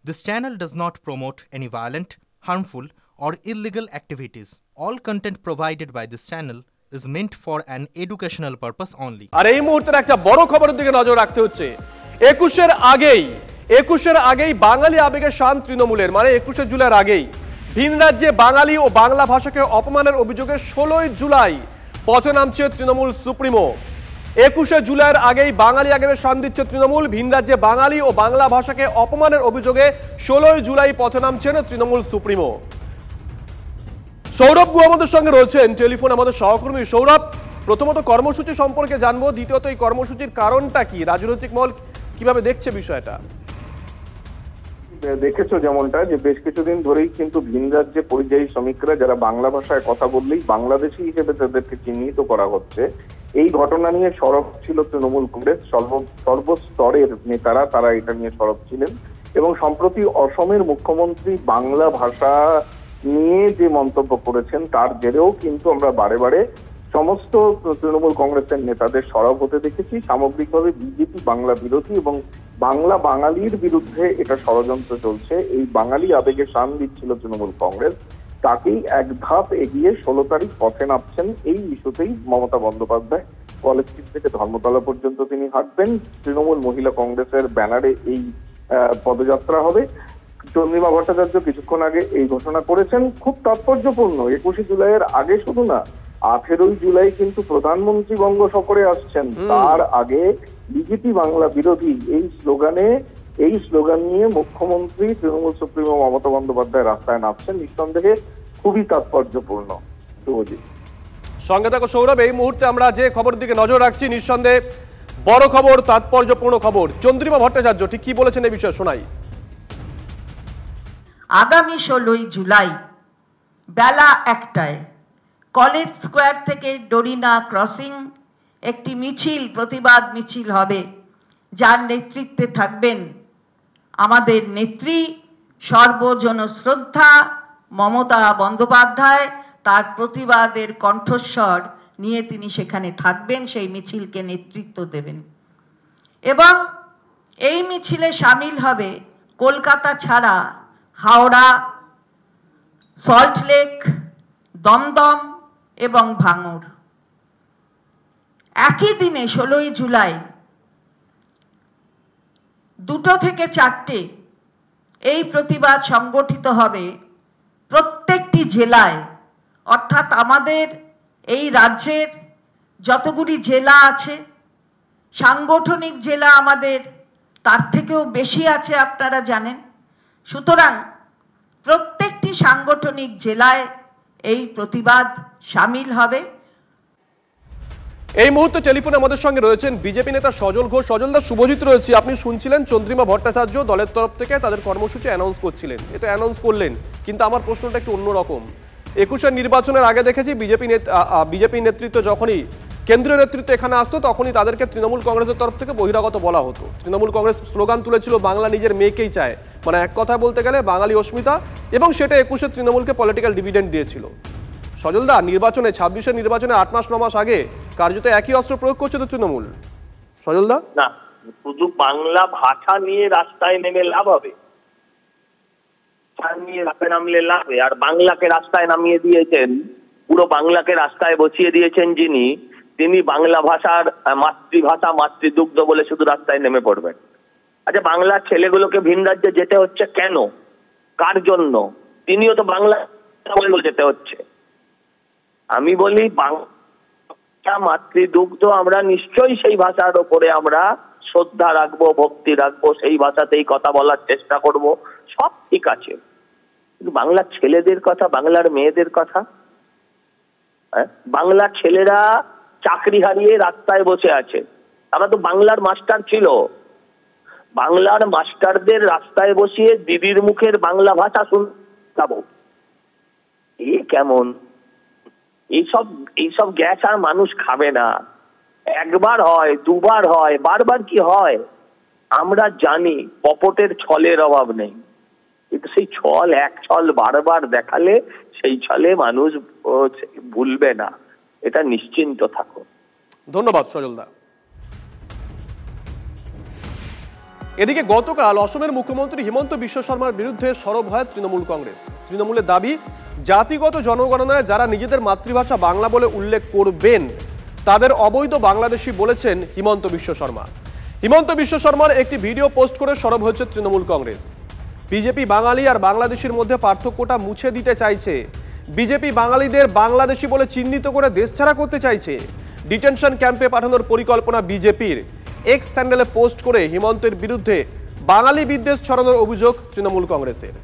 This channel does not promote any violent, harmful, or illegal activities. All content provided by this channel is meant for an educational purpose only. আর এই মুহূর্তে একটা বড় খবরের দিকে নজর রাখতে হচ্ছে। 21 আগেই বাঙালি আবেগের শান তৃণমূলের, মানে 21 জুলাইয়ের আগেই ভিন রাজ্যে বাঙালি ও বাংলা ভাষাকে অপমানের অভিযোগে 16 জুলাই পথে নামছে তৃণমূল সুপ্রিমো। 21 জুলাইয়ের আগেই বাঙালি আবেগের শান দিচ্ছে তৃণমূল। ভিন রাজ্যে বাঙালি ও বাংলা ভাষাকে অপমানের অভিযোগে 16 জুলাই পথে নামছেন তৃণমূল সুপ্রিমো। সৌরভ গুহ আমাদের সঙ্গে রয়েছেন টেলিফোন, আমাদের সহকর্মী। সৌরভ, প্রথমত কর্মসূচি সম্পর্কে জানবো, দ্বিতীয়ত এই কর্মসূচির কারণটা কি, রাজনৈতিক মহল কিভাবে দেখছে বিষয়টা? দেখেছো যেমনটা যে বেশ কিছুদিন ধরেই কিন্তু ভিন রাজ্যে পরিযায়ী শ্রমিকরা যারা বাংলা ভাষায় কথা বললেই বাংলাদেশি হিসেবে তাদেরকে চিহ্নিত করা হচ্ছে, এই ঘটনা নিয়ে সরব ছিল তৃণমূল কংগ্রেস। সর্বস্তরের নেতারা তারা এটা নিয়ে সরব ছিলেন এবং সম্প্রতি অসমের মুখ্যমন্ত্রী বাংলা ভাষা নিয়ে যে মন্তব্য করেছেন তার জেরেও কিন্তু আমরা বারে বারে সমস্ত তৃণমূল কংগ্রেসের নেতাদের সরব হতে দেখেছি। সামগ্রিকভাবে বিজেপি বাংলা বিরোধী এবং বাংলা বাঙালির বিরুদ্ধে এটা ষড়যন্ত্র চলছে। এই বাঙালি আবেগে শান দিচ্ছিল তৃণমূল কংগ্রেস, তাকেই এক ধাপ এগিয়ে 16 তারিখ পথে নামছেন। এই ইস্যুতেই মমতা বন্দ্যোপাধ্যায় কলেজ স্ট্রিট থেকে ধর্মতলা পর্যন্ত তিনি হাঁটবেন। তৃণমূল মহিলা কংগ্রেসের ব্যানারে এই পদযাত্রা হবে। চন্দ্রিমা ভট্টাচার্য কিছুক্ষণ আগে এই ঘোষণা করেছেন, খুব তাৎপর্যপূর্ণ। 21 জুলাইয়ের আগে শুধু না, 18 জুলাই কিন্তু প্রধানমন্ত্রী বঙ্গ সফরে আসছেন। তার আগে বিজেপি বাংলা বিরোধী এই স্লোগান নিয়ে মুখ্যমন্ত্রী তৃণমূল সুপ্রিমো মমতা বন্দ্যোপাধ্যায় রাস্তায় নামছেন। নিঃসন্দেহে খুবই তাৎপর্যপূর্ণ। শুভজিৎ, সঙ্গে থাকো সৌরভ। এই মুহূর্তে আমরা যে খবরের দিকে নজর রাখছি, নিঃসন্দেহে বড় খবর, তাৎপর্যপূর্ণ খবর। চন্দ্রিমা ভট্টাচার্য ঠিক কি বলেছেন এই বিষয়ে শোনাই। আগামী 16 জুলাই বেলা 1টায় কলেজ স্কোয়ার থেকে ডোরিনা ক্রসিং একটি মিছিল, প্রতিবাদ মিছিল হবে, যার নেতৃত্বে থাকবেন আমাদের নেত্রী সর্বজন শ্রদ্ধা মমতা বন্দ্যোপাধ্যায়। তার প্রতিবাদের কণ্ঠস্বর নিয়ে তিনি সেখানে থাকবেন, সেই মিছিলকে নেতৃত্ব দেবেন এবং এই মিছিলে সামিল হবে কলকাতা ছাড়া হাওড়া, সল্টলেক, দমদম এবং ভাঙড়। একই দিনে 16 জুলাই 2 থেকে 4টে এই প্রতিবাদ সংগঠিত হবে প্রত্যেকটি জেলায়। অর্থাৎ আমাদের এই রাজ্যের যতগুলি জেলা আছে, সাংগঠনিক জেলা আমাদের তার থেকেও বেশি আছে, আপনারা জানেন। সুতরাং প্রত্যেকটি সাংগঠনিক জেলায় এই প্রতিবাদ সামিল হবে। এই মুহূর্তে টেলিফোনে আমাদের সঙ্গে রয়েছেন বিজেপি নেতা সজল ঘোষ। সজলদা, শুভজিৎ রয়েছে। আপনি শুনছিলেন চন্দ্রিমা ভট্টাচার্য দলের তরফ থেকে তাদের কর্মসূচি অ্যানাউন্স করছিলেন, এটা অ্যানাউন্স করলেন, কিন্তু আমার প্রশ্নটা একটু অন্যরকম। 21 নির্বাচনের আগে দেখেছি বিজেপি নেতৃত্ব যখনই কেন্দ্রীয় নেতৃত্ব এখানে আসতো তখনই তাদেরকে তৃণমূল কংগ্রেসের তরফ থেকে বহিরাগত বলা হতো। তৃণমূল কংগ্রেস স্লোগান তুলেছিল বাংলা নিজের মেয়েকেই চায়, মানে এক কথায় বলতে গেলে বাঙালি অস্মিতা, এবং সেটা 21 তৃণমূলকে পলিটিক্যাল ডিভিডেন্ড দিয়েছিল। সজলদা, 26 নির্বাচনে 8 মাস 9 মাস আগে কার্যত একই অস্ত্র প্রয়োগ করছে তো তৃণমূল। সজলদা, না, শুধু বাংলা ভাষা নিয়ে রাস্তায় নেমে লাভ হবে, নিয়ে রাস্তায় নামলে লাভ হবে। আর বাংলাকে রাস্তায় নামিয়ে দিয়েছেন, পুরো বাংলাকে রাস্তায় বসিয়ে দিয়েছেন যিনি, তিনি বাংলা ভাষার মাতৃভাষা মাতৃদুগ্ধ বলে শুধু রাস্তায় নেমে পড়বেন। আচ্ছা, বাংলার ছেলেগুলোকে ভিন রাজ্যে যেতে হচ্ছে কেন, কার জন্য? তিনিও তো বাংলা বলে যেতে হচ্ছে। আমি বলি বাংলা মাতৃদুগ্ধ, আমরা নিশ্চয়ই সেই ভাষার ওপরে আমরা শ্রদ্ধা রাখবো, ভক্তি রাখবো, সেই ভাষাতেই কথা বলার চেষ্টা করব, সব ঠিক আছে। কিন্তু বাংলার ছেলেদের কথা, বাংলার মেয়েদের কথা, বাংলার ছেলেরা চাকরি হারিয়ে রাস্তায় বসে আছে, তারা তো বাংলার মাস্টার ছিল। বাংলার মাস্টারদের রাস্তায় বসিয়ে দিদির মুখের বাংলা ভাষা শুনবো, এ কেমন? এইসব গ্যাস আর মানুষ খাবে না। একবার হয়, দুবার হয়, বারবার কি হয় আমরা জানি। কপটের ছলের অভাব নেই, কিন্তু সেই ছল, এক ছল বারবার দেখালে সেই ছলে মানুষ ভুলবে না, এটা নিশ্চিন্ত থাকো। ধন্যবাদ সজলদা। এদিকে গতকাল অসমের মুখ্যমন্ত্রী হিমন্ত বিশ্ব শর্মার বিরুদ্ধে সরব হয় তৃণমূল কংগ্রেস। তৃণমূলের দাবি, জাতিগত জনগণনায় যারা নিজেদের মাতৃভাষা বাংলা বলে উল্লেখ করবেন তাদের অবৈধ বাংলাদেশি বলেছেন হিমন্ত বিশ্ব শর্মা। হিমন্ত বিশ্ব শর্মার একটি ভিডিও পোস্ট করে সরব হয়েছে তৃণমূল কংগ্রেস। বিজেপি বাঙালি আর বাংলাদেশির মধ্যে পার্থক্যটা মুছে দিতে চাইছে। বিজেপি বাঙালিদের বাংলাদেশি বলে চিহ্নিত করে দেশছাড়া করতে চাইছে। ডিটেনশন ক্যাম্পে পাঠানোর পরিকল্পনা বিজেপির। এক্স স্যান্ডেলে পোস্ট করে হিমন্তের বিরুদ্ধে বাঙালি বিদ্বেষ ছড়ানোর অভিযোগ তৃণমূল কংগ্রেসের।